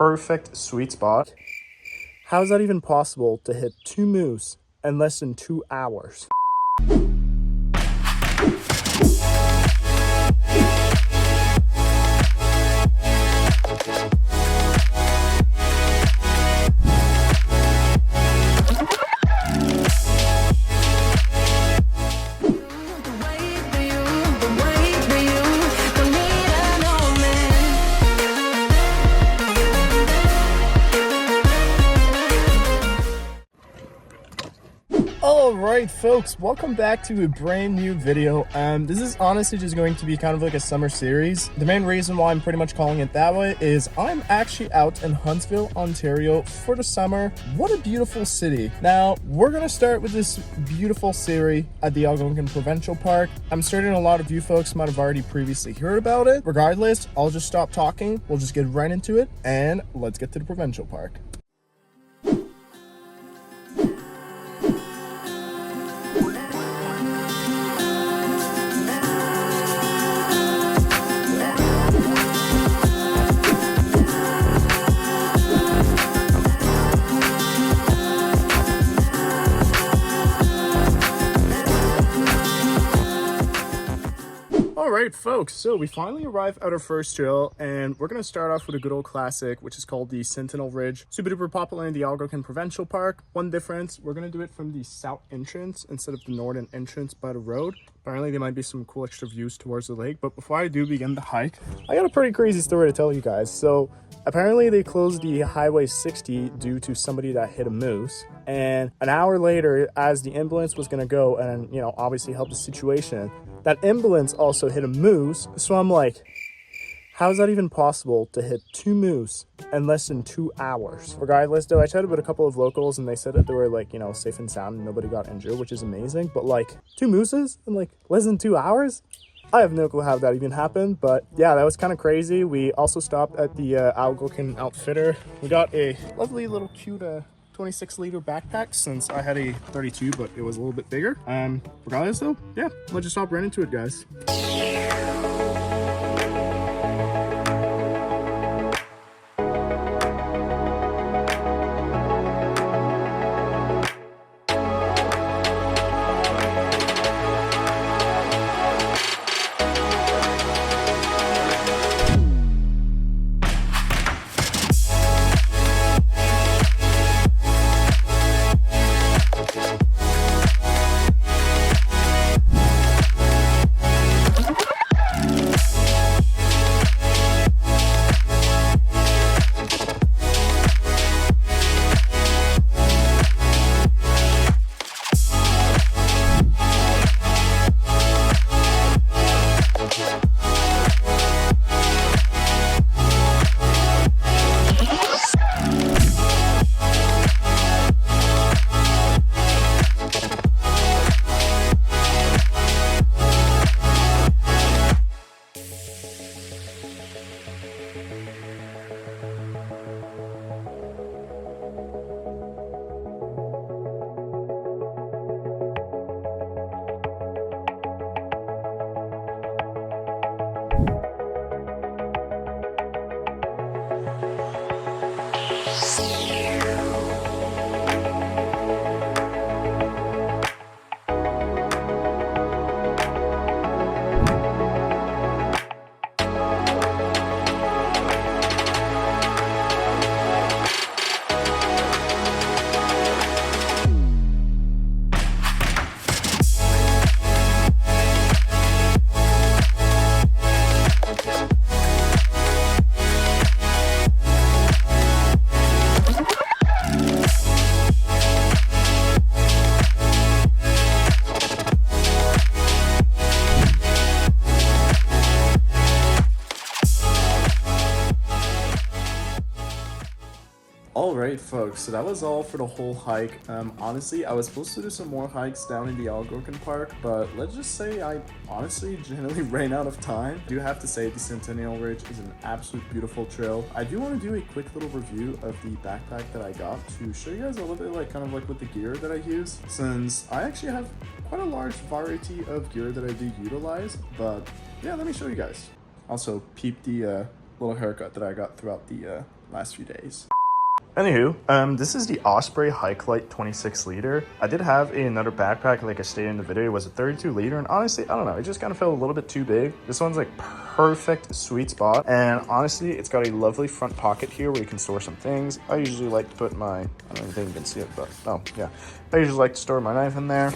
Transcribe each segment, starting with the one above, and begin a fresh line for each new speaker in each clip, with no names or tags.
perfect sweet spot. How is that even possible to hit 2 moose in less than 2 hours? Alright folks, welcome back to a brand new video. This is honestly just going to be kind of like a summer series. The main reason why I'm pretty much calling it that way is I'm actually out in Huntsville, Ontario for the summer. What a beautiful city. Now, we're going to start with this beautiful series at the Algonquin Provincial Park. I'm certain a lot of you folks might have already previously heard about it. Regardless, I'll just stop talking. We'll just get right into it and let's get to the Provincial Park. Alright folks, so we finally arrived at our first trail and we're going to start off with a good old classic, which is called the Centennial Ridge. Super duper popular in the Algonquin Provincial Park. One difference, we're going to do it from the south entrance instead of the northern entrance by the road. Apparently there might be some cool extra views towards the lake, but before I do begin the hike, I got a pretty crazy story to tell you guys. So apparently they closed the Highway 60 due to somebody that hit a moose. And an hour later, as the ambulance was going to go and, obviously help the situation, that ambulance also hit a moose. So I'm like, how is that even possible to hit 2 moose in less than 2 hours? Regardless, though, I chatted with a couple of locals and they said that they were safe and sound and nobody got injured, which is amazing. But 2 mooses in less than 2 hours? I have no clue how that even happened, but yeah, that was kind of crazy. We also stopped at the Algonquin Outfitter. We got a lovely little cute 26-liter backpack since I had a 32, but it was a little bit bigger. Regardless though, yeah, let's just hop right into it, guys. Alright folks, so that was all for the whole hike. Honestly, I was supposed to do some more hikes down in the Algonquin Park, but let's just say I honestly generally ran out of time. I do have to say the Centennial Ridge is an absolute beautiful trail. I do want to do a quick little review of the backpack that I got to show you guys a little bit with the gear that I use, since I actually have quite a large variety of gear that I do utilize. But yeah, let me show you guys. Also, peep the little haircut that I got throughout the last few days. Anywho, this is the Osprey Hikelite 26 liter. I did have another backpack, like I stated in the video, it was a 32 liter, and honestly, I don't know, it just kind of felt a little bit too big. This one's like perfect sweet spot, and honestly, it's got a lovely front pocket here where you can store some things. I usually like to put my, I don't even think you can see it, but oh yeah, I usually like to store my knife in there.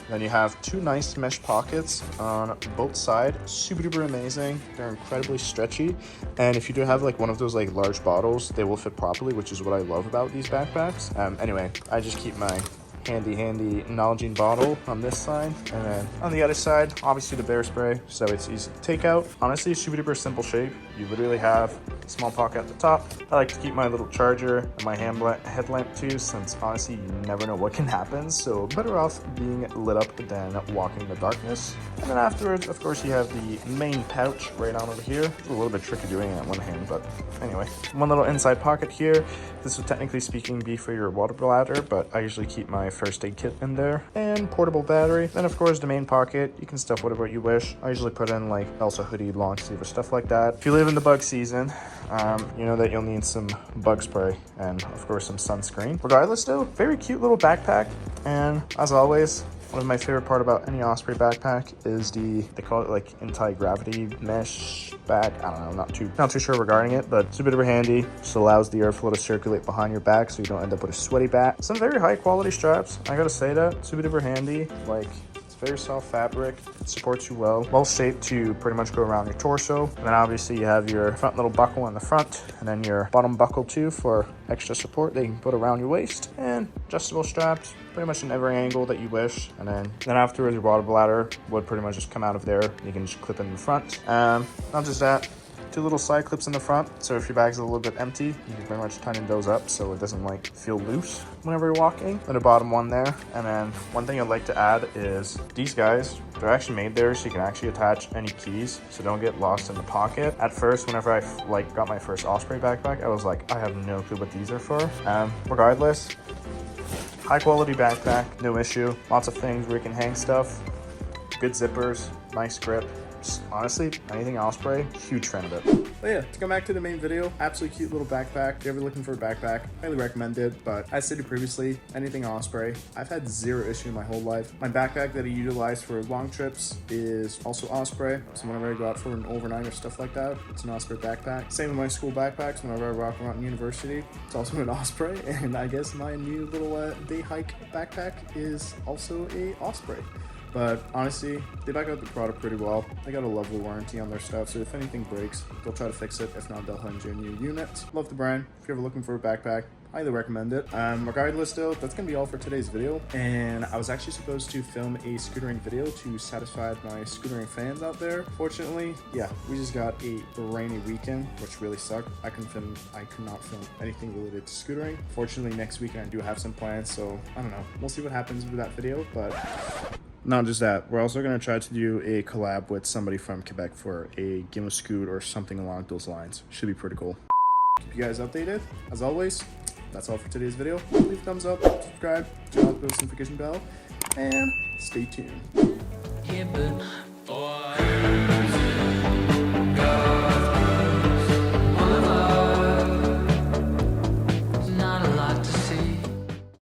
Then you have two nice mesh pockets on both sides, super duper amazing. They're incredibly stretchy, and if you do have like one of those like large bottles, they will fit properly, which is what I love about these backpacks. Anyway, I just keep my handy Nalgene bottle on this side, and then on the other side, obviously the bear spray, so it's easy to take out. Honestly, super duper simple shape. You literally have a small pocket at the top. I like to keep my little charger and my headlamp too, since honestly you never know what can happen, so better off being lit up than walking in the darkness. And then afterwards, of course, you have the main pouch right on over here. It's a little bit tricky doing it at one hand, but anyway, one little inside pocket here. This would technically speaking be for your water bladder, but I usually keep my first aid kit in there, and portable battery. Then of course the main pocket, you can stuff whatever you wish. I usually put in like also hoodie, long sleeve, or stuff like that. If you live in the bug season, you know that you'll need some bug spray and of course some sunscreen. Regardless though, very cute little backpack, and as always, one of my favorite part about any Osprey backpack is they call it like anti-gravity mesh bag. I don't know, not too sure regarding it, but super duper handy. Just allows the airflow to circulate behind your back so you don't end up with a sweaty back. Some very high quality straps, I gotta say that. Super duper handy. Like, it's very soft fabric, it supports you well shaped to pretty much go around your torso. And then obviously you have your front little buckle on the front, and then your bottom buckle too for extra support that you can put around your waist, and adjustable straps pretty much in every angle that you wish. And then afterwards, your water bladder would pretty much just come out of there. You can just clip it in the front. Not just that, two little side clips in the front, so if your bag's a little bit empty, you can pretty much tighten those up so it doesn't like feel loose whenever you're walking. Then the bottom one there. And then one thing I'd like to add is these guys, they're actually made there so you can actually attach any keys, so don't get lost in the pocket. At first, whenever I got my first Osprey backpack, I was like, I have no clue what these are for. Regardless, high quality backpack, no issue. Lots of things where you can hang stuff, good zippers, nice grip. Just, honestly, anything Osprey, huge fan of it. But yeah, to come back to the main video, absolutely cute little backpack. If you're ever looking for a backpack, highly recommend it. But as stated previously, anything Osprey, I've had zero issue in my whole life. My backpack that I utilize for long trips is also Osprey. So whenever I go out for an overnight or stuff like that, it's an Osprey backpack. Same with my school backpacks. Whenever I walk around university, it's also an Osprey. And I guess my new little day hike backpack is also a Osprey. But honestly, they back up the product pretty well. They got a lovely warranty on their stuff, so if anything breaks, they'll try to fix it. If not, they'll lend you a new unit. Love the brand. If you're ever looking for a backpack, highly recommend it. Regardless though, that's gonna be all for today's video. And I was actually supposed to film a scootering video to satisfy my scootering fans out there. Fortunately, yeah, we just got a rainy weekend, which really sucked. I could not film anything related to scootering. Fortunately, next weekend I do have some plans, so I don't know. We'll see what happens with that video, but not just that, we're also going to try to do a collab with somebody from Quebec for a game of Scoot or something along those lines. Should be pretty cool. Keep you guys updated. As always, that's all for today's video. Leave a thumbs up, subscribe, turn on the post notification bell, and stay tuned.
Yeah, but boy.